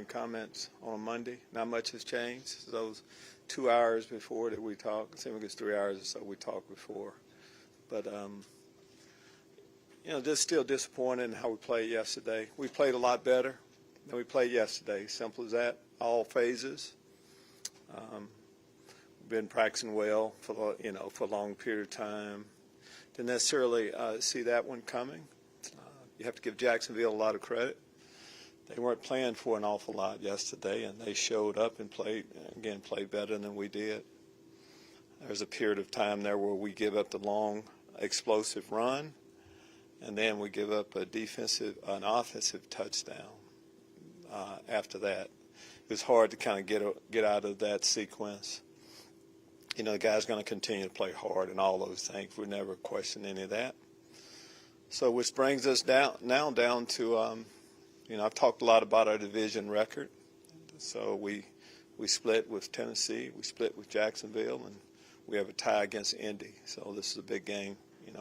comments on a Monday. Not much has changed. Those 2 hours before that we talked, it seems like it's 3 hours or so we talked before. But, just still disappointed in how we played yesterday. We played a lot better than we played yesterday. Simple as that, all phases. We've been practicing well for a long period of time. Didn't necessarily see that one coming. You have to give Jacksonville a lot of credit. They weren't playing for an awful lot yesterday, and they showed up and played better than we did. There's a period of time there where we give up the long, explosive run, and then we give up an offensive touchdown after that. It was hard to kind of get out of that sequence. The guy's going to continue to play hard and all those things. We never question any of that. So which brings us down to, I've talked a lot about our division record. So we split with Tennessee, we split with Jacksonville, and we have a tie against Indy. So this is a big game,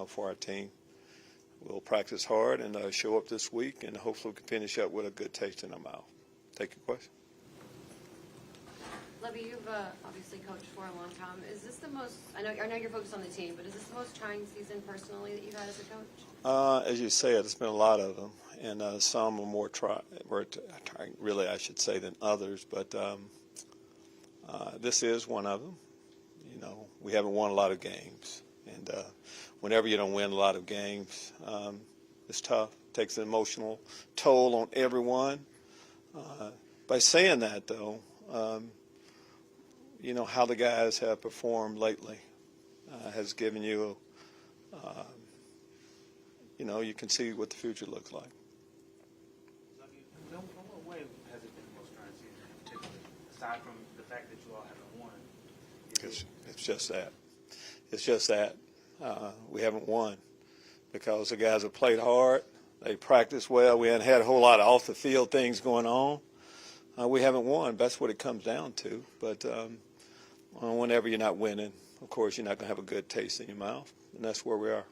for our team. We'll practice hard and show up this week, and hopefully we can finish up with a good taste in our mouth. Take your question. Lovie, you've obviously coached for a long time. Is this the most? I know you're focused on the team, but is this the most trying season personally that you've had as a coach? As you said, it's been a lot of them, and some are more trying, really, I should say, than others. But this is one of them. We haven't won a lot of games, and whenever you don't win a lot of games, it's tough. It takes an emotional toll on everyone. By saying that, though, how the guys have performed lately has given you, you can see what the future looks like. In what way has it been the most trying season in particular, aside from the fact that you all haven't won? It's just that. We haven't won because the guys have played hard. They practiced well. We hadn't had a whole lot of off-the-field things going on. We haven't won. That's what it comes down to. But whenever you're not winning, of course, you're not going to have a good taste in your mouth, and that's where we are.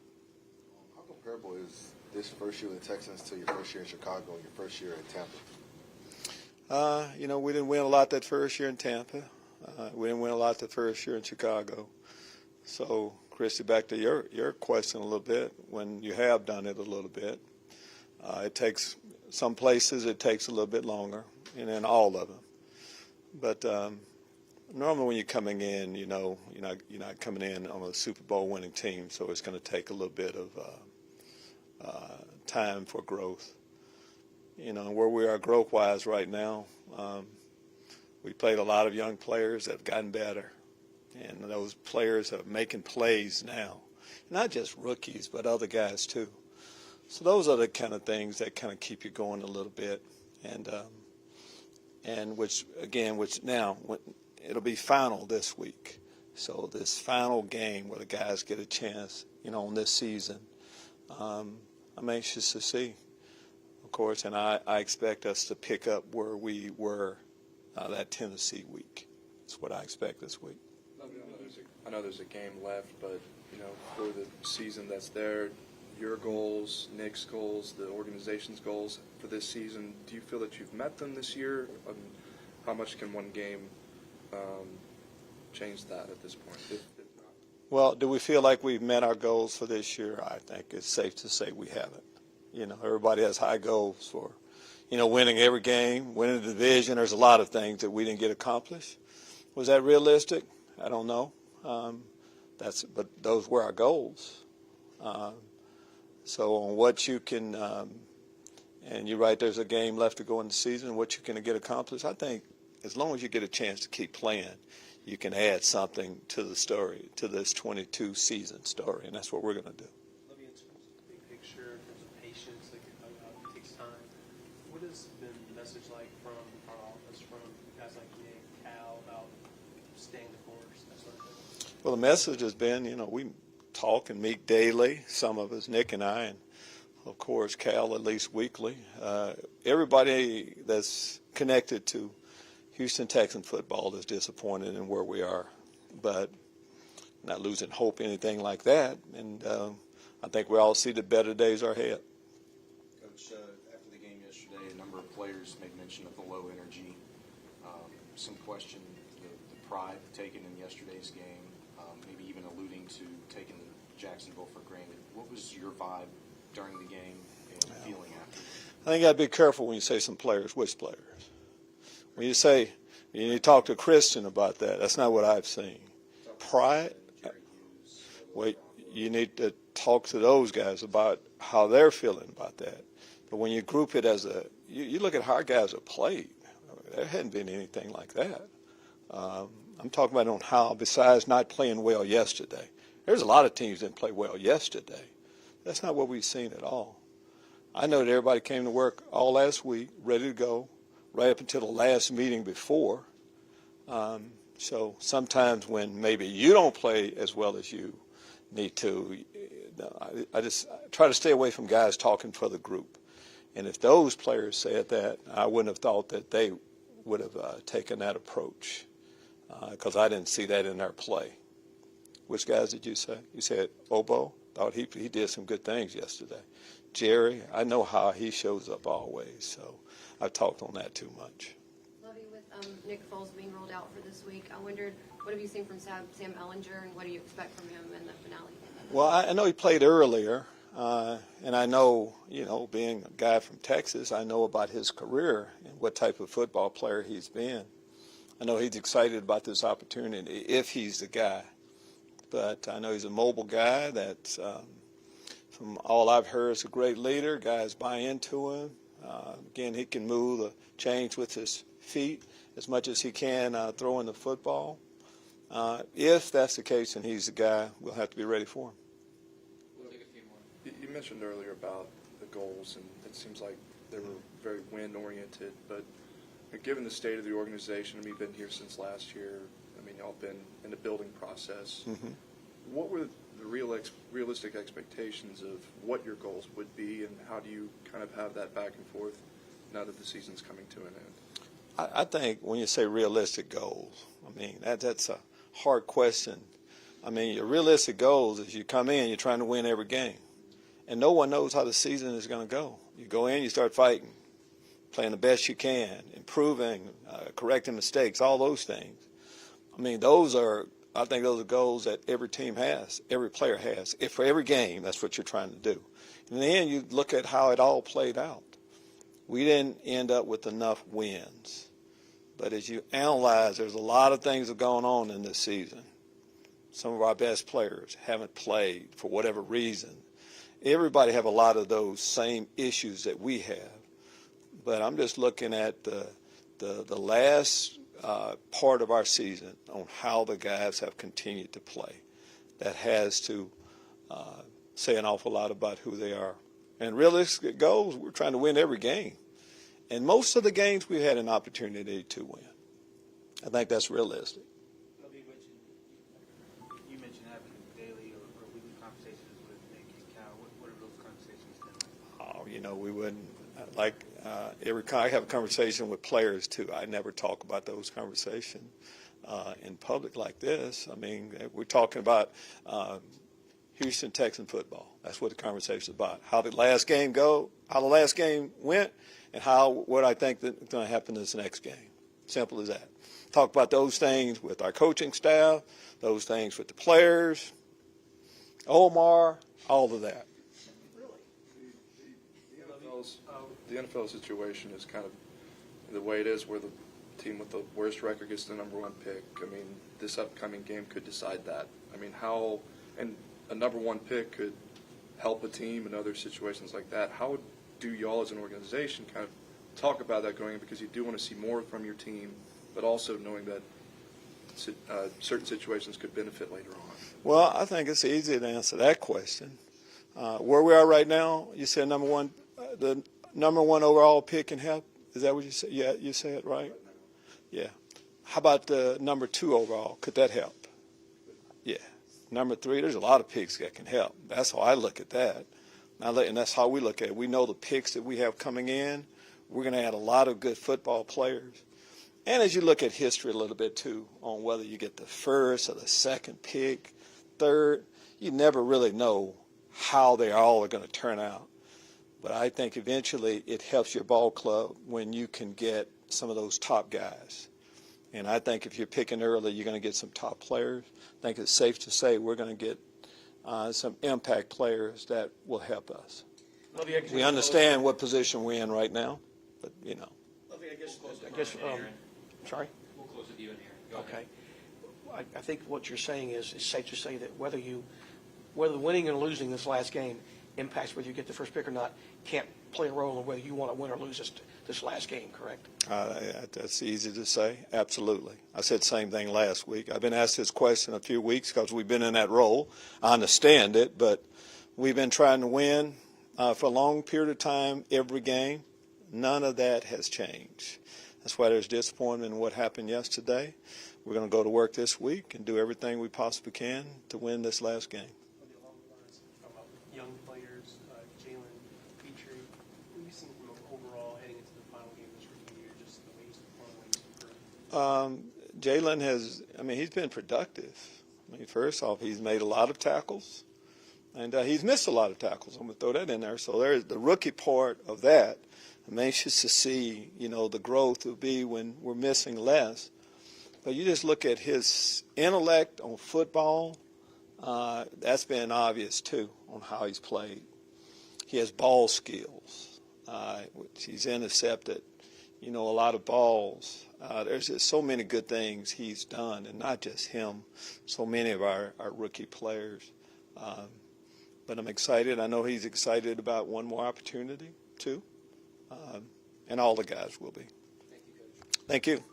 How comparable is this first year with the Texans to your first year in Chicago and your first year in Tampa? We didn't win a lot that first year in Tampa. We didn't win a lot the first year in Chicago. So, Christy, back to your question a little bit, when you have done it a little bit, it takes some places it takes a little bit longer, and in all of them. But normally when you're coming in, you're not coming in on a Super Bowl winning team, so it's going to take a little bit of time for growth. Where we are growth-wise right now, we played a lot of young players that have gotten better, and those players are making plays now. Not just rookies, but other guys too. So those are the kind of things that kind of keep you going a little bit, and which now it'll be final this week. So this final game where the guys get a chance, on this season, I'm anxious to see, of course, and I expect us to pick up where we were that Tennessee week. That's what I expect this week. I know there's a game left, but, for the season that's there, your goals, Nick's goals, the organization's goals for this season, do you feel that you've met them this year? How much can one game change that at this point? If not? Well, do we feel like we've met our goals for this year? I think it's safe to say we haven't. Everybody has high goals for, winning every game, winning the division. There's a lot of things that we didn't get accomplished. Was that realistic? I don't know. But those were our goals. So on what you can, and you're right, there's a game left to go in the season, what you can get accomplished, I think as long as you get a chance to keep playing, you can add something to the story, to this 22 season story, and that's what we're going to do. Let me answer the big picture in terms of patience that it takes time. What has been the message like from our office, from guys like Nick, Cal, about staying the course, that sort of thing? Well, the message has been, we talk and meet daily, some of us, Nick and I, and of course Cal at least weekly. Everybody that's connected to Houston Texan football is disappointed in where we are, but not losing hope, anything like that. And I think we all see the better days are ahead. Coach, after the game yesterday, a number of players Alex made mention of the low energy. Some question the pride taken in yesterday's game, maybe even alluding to taking Jacksonville for granted. What was your vibe during the game and feeling after? I think you got to be careful when you say some players, which players. When you say, you need to talk to Christian about that. That's not what I've seen. Pride, wait, you need to talk to those guys about how they're feeling about that. But when you group it as you look at how our guys have played, there hadn't been anything like that. I'm talking about on how, besides not playing well yesterday. There's a lot of teams that didn't play well yesterday. That's not what we've seen at all. I know that everybody came to work all last week, ready to go, right up until the last meeting before. So sometimes when maybe you don't play as well as you need to, I just try to stay away from guys talking for the group. And if those players said that, I wouldn't have thought that they would have taken that approach because I didn't see that in their play. Which guys did you say? You said Obo? Thought he did some good things yesterday. Jerry, I know how he shows up always, so I've talked on that too much. Lovie, with Nick Foles being rolled out for this week, I wondered, what have you seen from Sam Ellinger, and what do you expect from him in the finale? Well, I know he played earlier, and I know, being a guy from Texas, I know about his career and what type of football player he's been. I know he's excited about this opportunity if he's the guy. But I know he's a mobile guy that, from all I've heard, is a great leader. Guys buy into him. Again, he can move the chains with his feet as much as he can throwing the football. If that's the case and he's the guy, we'll have to be ready for him. We'll take a few more. You mentioned earlier about the goals, and it seems like they were very win-oriented. But given the state of the organization, you've been here since last year. Y'all been in the building process. Mm-hmm. What were the realistic expectations of what your goals would be, and how do you kind of have that back and forth now that the season's coming to an end? I think when you say realistic goals, that's a hard question. Your realistic goals is you come in, you're trying to win every game. And no one knows how the season is going to go. You go in, you start fighting, playing the best you can, improving, correcting mistakes, all those things. I think those are goals that every team has, every player has. If for every game, that's what you're trying to do. In the end, you look at how it all played out. We didn't end up with enough wins. But as you analyze, there's a lot of things that are going on in this season. Some of our best players haven't played for whatever reason. Everybody have a lot of those same issues that we have. But I'm just looking at the last part of our season on how the guys have continued to play. That has to say an awful lot about who they are. And realistic goals, we're trying to win every game. And most of the games we had an opportunity to win. I think that's realistic. You mentioned having daily or weekly conversations with Nick and Cal. What are those conversations been like? We wouldn't I have a conversation with players too. I never talk about those conversations in public like this. We're talking about Houston Texan football. That's what the conversation is about. How the last game went, and what I think that's going to happen in this next game. Simple as that. Talk about those things with our coaching staff, those things with the players, Omar, all of that. The NFL situation is kind of the way it is, where the team with the worst record gets the number one pick. This upcoming game could decide that. How and a number one pick could help a team in other situations like that. How do y'all as an organization kind of talk about that going in, because you do want to see more from your team, but also knowing that certain situations could benefit later on? Well, I think it's easy to answer that question. Where we are right now, you said the number one overall pick can help. Is that what you said? Yeah, you said right? Yeah. How about the number 2 overall? Could that help? Yeah. Number 3, there's a lot of picks that can help. That's how I look at that. And that's how we look at it. We know the picks that we have coming in. We're going to add a lot of good football players. And as you look at history a little bit, too, on whether you get the first or the second pick, third, you never really know how they all are going to turn out. But I think eventually it helps your ball club when you can get some of those top guys. And I think if you're picking early, you're going to get some top players. I think it's safe to say we're going to get some impact players that will help us. Lovie, We understand what position we're in right now, but, Lovie, I guess, sorry? We'll close with you in here. Go ahead. Okay. I think what you're saying is it's safe to say that whether winning or losing this last game impacts whether you get the first pick or not can't play a role in whether you want to win or lose this last game, correct? That's easy to say. Absolutely. I said the same thing last week. I've been asked this question a few weeks because we've been in that role. I understand it, but we've been trying to win for a long period of time every game. None of that has changed. That's why there's disappointment in what happened yesterday. We're going to go to work this week and do everything we possibly can to win this last game. Along the lines of young players, Jalen, Petrie, what have you seen from him overall heading into the final game this rookie year, just the way he's performed, Jalen he's been productive. First off, he's made a lot of tackles, and he's missed a lot of tackles. I'm going to throw that in there. So there's the rookie part of that. I'm anxious to see, the growth will be when we're missing less. But you just look at his intellect on football, that's been obvious, too, on how he's played. He has ball skills, which he's intercepted, a lot of balls. There's just so many good things he's done, and not just him, so many of our rookie players. But I'm excited. I know he's excited about one more opportunity, too. And all the guys will be. Thank you, Coach. Thank you.